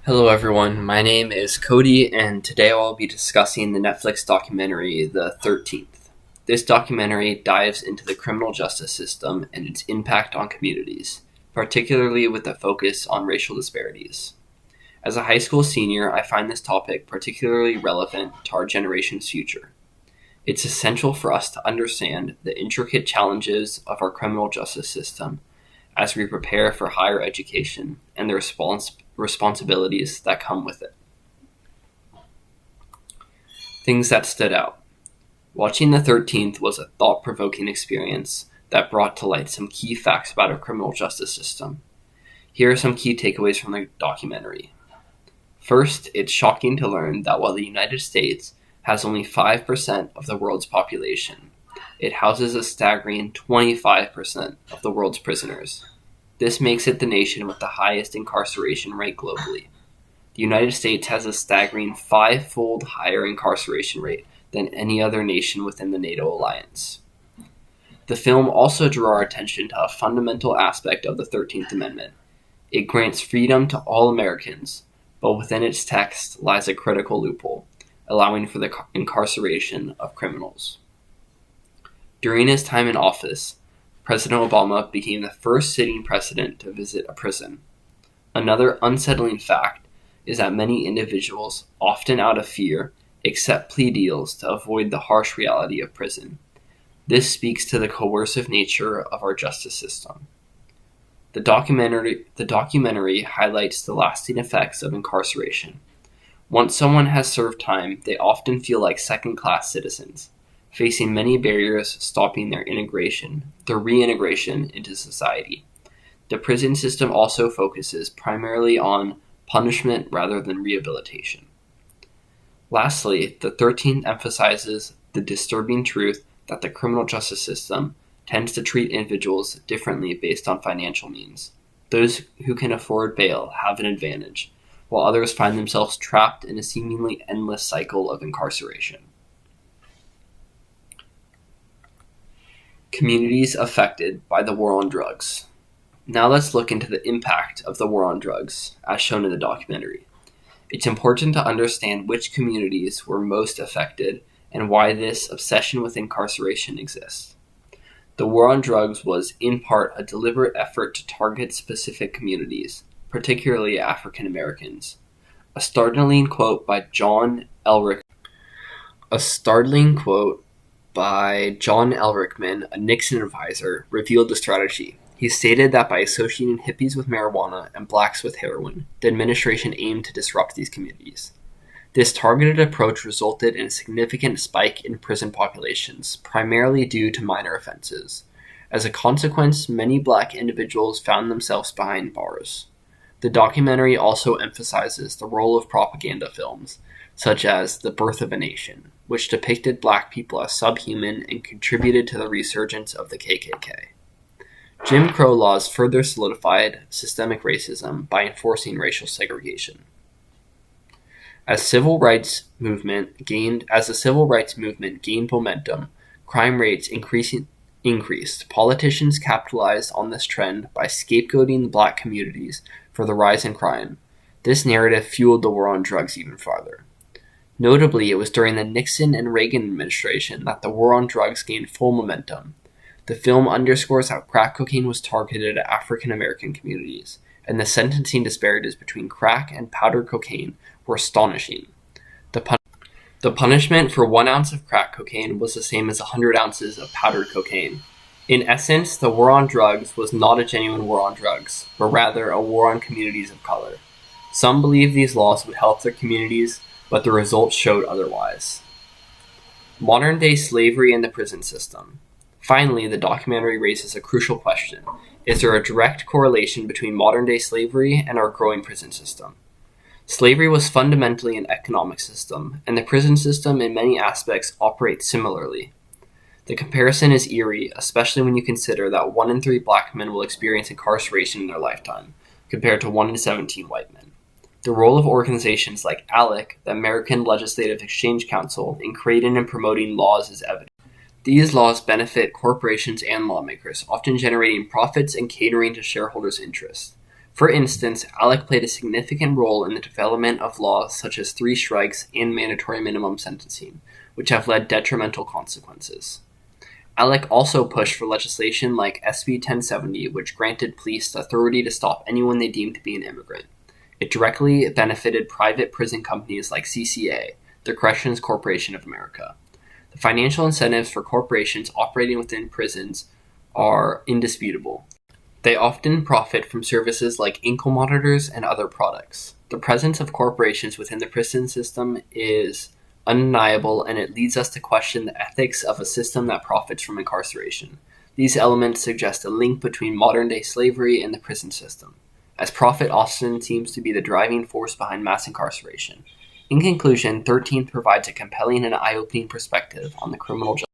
Hello, everyone. My name is Cody, and today I'll be discussing the Netflix documentary, The 13th. This documentary dives into the criminal justice system and its impact on communities, particularly with a focus on racial disparities. As a high school senior, I find this topic particularly relevant to our generation's future. It's essential for us to understand the intricate challenges of our criminal justice system as we prepare for higher education and the responsibilities that come with it. Things that stood out. Watching The 13th was a thought-provoking experience that brought to light some key facts about our criminal justice system. Here are some key takeaways from the documentary. First, it's shocking to learn that while the United States has only 5% of the world's population, it houses a staggering 25% of the world's prisoners. This makes it the nation with the highest incarceration rate globally. The United States has a staggering 5-fold higher incarceration rate than any other nation within the NATO alliance. The film also drew our attention to a fundamental aspect of the 13th Amendment. It grants freedom to all Americans, but within its text lies a critical loophole, allowing for the incarceration of criminals. During his time in office, President Obama became the first sitting president to visit a prison. Another unsettling fact is that many individuals, often out of fear, accept plea deals to avoid the harsh reality of prison. This speaks to the coercive nature of our justice system. The documentary highlights the lasting effects of incarceration. Once someone has served time, they often feel like second-class citizens, facing many barriers stopping their reintegration into society. The prison system also focuses primarily on punishment rather than rehabilitation. Lastly, the 13th emphasizes the disturbing truth that the criminal justice system tends to treat individuals differently based on financial means. Those who can afford bail have an advantage, while others find themselves trapped in a seemingly endless cycle of incarceration. Communities affected by the war on drugs. Now let's look into the impact of the war on drugs, as shown in the documentary. It's important to understand which communities were most affected and why this obsession with incarceration exists. The war on drugs was, in part, a deliberate effort to target specific communities, particularly African Americans. A startling quote by John Ehrlichman, a Nixon advisor, revealed the strategy. He stated that by associating hippies with marijuana and blacks with heroin, the administration aimed to disrupt these communities. This targeted approach resulted in a significant spike in prison populations, primarily due to minor offenses. As a consequence, many black individuals found themselves behind bars. The documentary also emphasizes the role of propaganda films, such as The Birth of a Nation, which depicted black people as subhuman and contributed to the resurgence of the KKK. Jim Crow laws further solidified systemic racism by enforcing racial segregation. As the civil rights movement gained momentum, crime rates increased. Politicians capitalized on this trend by scapegoating black communities for the rise in crime. This narrative fueled the war on drugs even farther. Notably, it was during the Nixon and Reagan administration that the war on drugs gained full momentum. The film underscores how crack cocaine was targeted at African American communities, and the sentencing disparities between crack and powdered cocaine were astonishing. The punishment for 1 ounce of crack cocaine was the same as 100 ounces of powdered cocaine. In essence, the war on drugs was not a genuine war on drugs, but rather a war on communities of color. Some believed these laws would help their communities, but the results showed otherwise. Modern-day slavery in the prison system. Finally, the documentary raises a crucial question. Is there a direct correlation between modern-day slavery and our growing prison system? Slavery was fundamentally an economic system, and the prison system in many aspects operates similarly. The comparison is eerie, especially when you consider that 1 in 3 black men will experience incarceration in their lifetime, compared to 1 in 17 white men. The role of organizations like ALEC, the American Legislative Exchange Council, in creating and promoting laws is evident. These laws benefit corporations and lawmakers, often generating profits and catering to shareholders' interests. For instance, Alec played a significant role in the development of laws such as 3 strikes and mandatory minimum sentencing, which have led detrimental consequences. Alec also pushed for legislation like SB 1070, which granted police the authority to stop anyone they deemed to be an immigrant. It directly benefited private prison companies like CCA, the Corrections Corporation of America. The financial incentives for corporations operating within prisons are indisputable. They often profit from services like ankle monitors and other products. The presence of corporations within the prison system is undeniable, and it leads us to question the ethics of a system that profits from incarceration. These elements suggest a link between modern-day slavery and the prison system, as profit often seems to be the driving force behind mass incarceration. In conclusion, 13th provides a compelling and eye-opening perspective on the criminal justice